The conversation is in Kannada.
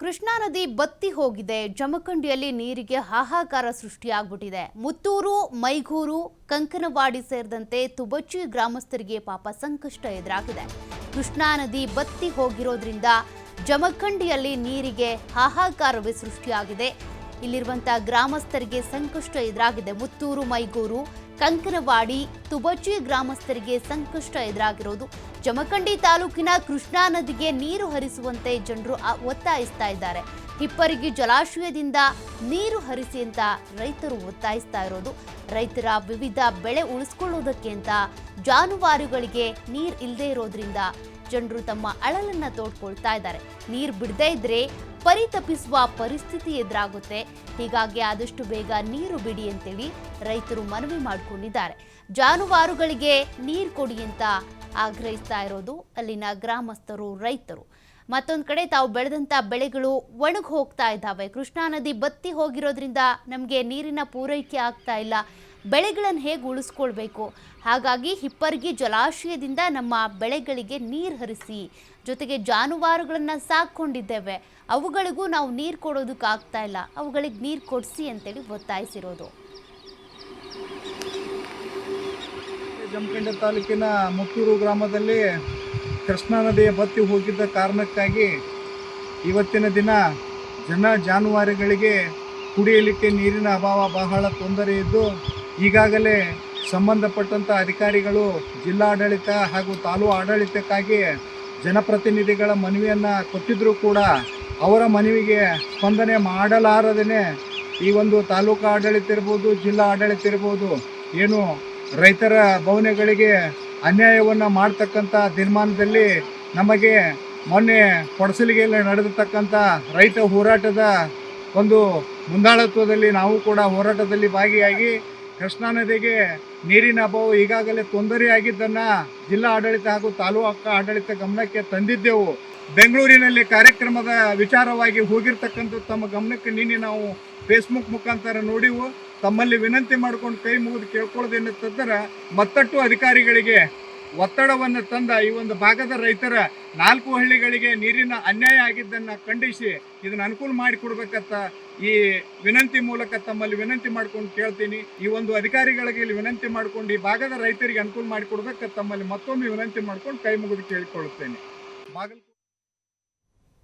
ಕೃಷ್ಣಾ ನದಿ ಬತ್ತಿ ಹೋಗಿದೆ. ಜಮಖಂಡಿಯಲ್ಲಿ ನೀರಿಗೆ ಹಾಹಾಕಾರ ಸೃಷ್ಟಿಯಾಗ್ಬಿಟ್ಟಿದೆ. ಮುತ್ತೂರು, ಮೈಗೂರು, ಕಂಕನವಾಡಿ ಸೇರಿದಂತೆ ತುಬಚಿ ಗ್ರಾಮಸ್ಥರಿಗೆ ಪಾಪ ಸಂಕಷ್ಟ ಎದುರಾಗಿದೆ. ಕೃಷ್ಣಾ ನದಿ ಬತ್ತಿ ಹೋಗಿರೋದ್ರಿಂದ ಜಮಖಂಡಿಯಲ್ಲಿ ನೀರಿಗೆ ಹಾಹಾಕಾರವೇ ಸೃಷ್ಟಿಯಾಗಿದೆ. ಇಲ್ಲಿರುವಂತಹ ಗ್ರಾಮಸ್ಥರಿಗೆ ಸಂಕಷ್ಟ ಎದುರಾಗಿದೆ. ಮುತ್ತೂರು, ಮೈಗೂರು, ಕಂಕನವಾಡಿ, ತುಬಚಿ ಗ್ರಾಮಸ್ಥರಿಗೆ ಸಂಕಷ್ಟ ಎದುರಾಗಿರೋದು. ಜಮಖಂಡಿ ತಾಲೂಕಿನ ಕೃಷ್ಣಾ ನದಿಗೆ ನೀರು ಹರಿಸುವಂತೆ ಜನರು ಒತ್ತಾಯಿಸ್ತಾ ಇದ್ದಾರೆ. ಹಿಪ್ಪರಗಿ ಜಲಾಶಯದಿಂದ ನೀರು ಹರಿಸಿ ಅಂತ ರೈತರು ಒತ್ತಾಯಿಸ್ತಾ ಇರೋದು. ರೈತರ ವಿವಿಧ ಬೆಳೆ ಉಳಿಸ್ಕೊಳ್ಳೋದಕ್ಕೆ ಅಂತ ಜಾನುವಾರುಗಳಿಗೆ ನೀರು ಇಲ್ಲದೆ ಇರೋದ್ರಿಂದ ಜನರು ತಮ್ಮ ಅಳಲನ್ನ ತೋಡ್ಕೊಳ್ತಾ ಇದ್ದಾರೆ. ನೀರು ಬಿಡದೇ ಇದ್ರೆ ಪರಿತಪಿಸುವ ಪರಿಸ್ಥಿತಿ ಎದುರಾಗುತ್ತೆ. ಹೀಗಾಗಿ ಆದಷ್ಟು ಬೇಗ ನೀರು ಬಿಡಿ ಅಂತೇಳಿ ರೈತರು ಮನವಿ ಮಾಡಿಕೊಂಡಿದ್ದಾರೆ. ಜಾನುವಾರುಗಳಿಗೆ ನೀರು ಕೊಡಿ ಅಂತ ಆಗ್ರಹಿಸ್ತಾ ಇರೋದು ಅಲ್ಲಿನ ಗ್ರಾಮಸ್ಥರು, ರೈತರು. ಮತ್ತೊಂದು ಕಡೆ ತಾವು ಬೆಳೆದಂಥ ಬೆಳೆಗಳು ಒಣಗಿ ಹೋಗ್ತಾ ಇದ್ದಾವೆ. ಕೃಷ್ಣಾ ನದಿ ಬತ್ತಿ ಹೋಗಿರೋದ್ರಿಂದ ನಮಗೆ ನೀರಿನ ಪೂರೈಕೆ ಆಗ್ತಾ ಇಲ್ಲ. ಬೆಳೆಗಳನ್ನು ಹೇಗೆ ಉಳಿಸ್ಕೊಳ್ಬೇಕು? ಹಾಗಾಗಿ ಹಿಪ್ಪರಗಿ ಜಲಾಶಯದಿಂದ ನಮ್ಮ ಬೆಳೆಗಳಿಗೆ ನೀರು ಹರಿಸಿ, ಜೊತೆಗೆ ಜಾನುವಾರುಗಳನ್ನು ಸಾಕೊಂಡಿದ್ದೇವೆ, ಅವುಗಳಿಗೂ ನಾವು ನೀರು ಕೊಡೋದಕ್ಕಾಗ್ತಾ ಇಲ್ಲ, ಅವುಗಳಿಗೆ ನೀರು ಕೊಡಿಸಿ ಅಂತೇಳಿ ಒತ್ತಾಯಿಸಿರೋದು. ಜಮಖಂಡಿ ತಾಲೂಕಿನ ಮುತ್ತೂರು ಗ್ರಾಮದಲ್ಲಿ ಕೃಷ್ಣಾ ನದಿಯ ಬತ್ತಿ ಹೋಗಿದ್ದ ಕಾರಣಕ್ಕಾಗಿ ಇವತ್ತಿನ ದಿನ ಜಾನುವಾರುಗಳಿಗೆ ಕುಡಿಯಲಿಕ್ಕೆ ನೀರಿನ ಅಭಾವ ಬಹಳ ತೊಂದರೆ ಇದ್ದು, ಈಗಾಗಲೇ ಸಂಬಂಧಪಟ್ಟಂಥ ಅಧಿಕಾರಿಗಳು, ಜಿಲ್ಲಾಡಳಿತ ಹಾಗೂ ತಾಲೂಕು ಆಡಳಿತಕ್ಕಾಗಿ ಜನಪ್ರತಿನಿಧಿಗಳ ಮನವಿಯನ್ನು ಕೊಟ್ಟಿದ್ದರೂ ಕೂಡ ಅವರ ಮನವಿಗೆ ಸ್ಪಂದನೆ ಮಾಡಲಾರದೇ ಈ ಒಂದು ತಾಲೂಕು ಆಡಳಿತ ಇರ್ಬೋದು, ಜಿಲ್ಲಾ ಆಡಳಿತ ಇರ್ಬೋದು, ಏನು ರೈತರ ಭವನಗಳಿಗೆ ಅನ್ಯಾಯವನ್ನು ಮಾಡ್ತಕ್ಕಂಥ ದಿನಮಾನದಲ್ಲಿ ನಮಗೆ ಮೊನ್ನೆ ಕೊಡಸಲಿಗೆಯಲ್ಲಿ ನಡೆದಿರ್ತಕ್ಕಂಥ ರೈತ ಹೋರಾಟದ ಒಂದು ಮುಂದಾಳತ್ವದಲ್ಲಿ ನಾವು ಕೂಡ ಹೋರಾಟದಲ್ಲಿ ಭಾಗಿಯಾಗಿ ಕೃಷ್ಣಾ ನದಿಗೆ ನೀರಿನ ಅಭಾವ ಈಗಾಗಲೇ ತೊಂದರೆಯಾಗಿದ್ದನ್ನು ಜಿಲ್ಲಾ ಆಡಳಿತ ಹಾಗೂ ತಾಲೂಕು ಆಡಳಿತ ಗಮನಕ್ಕೆ ತಂದಿದ್ದೆವು. ಬೆಂಗಳೂರಿನಲ್ಲಿ ಕಾರ್ಯಕ್ರಮದ ವಿಚಾರವಾಗಿ ಹೋಗಿರ್ತಕ್ಕಂಥ ತಮ್ಮ ಗಮನಕ್ಕೆ ನಿನ್ನೆ ನಾವು ಫೇಸ್ಬುಕ್ ಮುಖಾಂತರ ನೋಡಿವು. ತಮ್ಮಲ್ಲಿ ವಿನಂತಿ ಮಾಡ್ಕೊಂಡು ಕೈ ಮುಗಿದು ಕೇಳ್ಕೊಳ್ಳೋದೇನಂತಂದ್ರೆ, ಮತ್ತಷ್ಟು ಅಧಿಕಾರಿಗಳಿಗೆ ಒತ್ತಡವನ್ನು ತಂದ ಈ ಒಂದು ಭಾಗದ ರೈತರ 4 ಹಳ್ಳಿಗಳಿಗೆ ನೀರಿನ ಅನ್ಯಾಯ ಆಗಿದ್ದನ್ನು ಖಂಡಿಸಿ ಇದನ್ನು ಅನುಕೂಲ ಮಾಡಿಕೊಡ್ಬೇಕಂತ ಈ ವಿನಂತಿ ಮೂಲಕ ತಮ್ಮಲ್ಲಿ ವಿನಂತಿ ಮಾಡ್ಕೊಂಡು ಕೇಳ್ತೀನಿ. ಈ ಒಂದು ಅಧಿಕಾರಿಗಳಿಗೆ ಇಲ್ಲಿ ವಿನಂತಿ ಮಾಡ್ಕೊಂಡು ಈ ಭಾಗದ ರೈತರಿಗೆ ಅನುಕೂಲ ಮಾಡಿಕೊಡ್ಬೇಕಂತ ತಮ್ಮಲ್ಲಿ ಮತ್ತೊಮ್ಮೆ ವಿನಂತಿ ಮಾಡ್ಕೊಂಡು ಕೈ ಮುಗಿದು ಕೇಳಿಕೊಳ್ಳುತ್ತೇನೆ.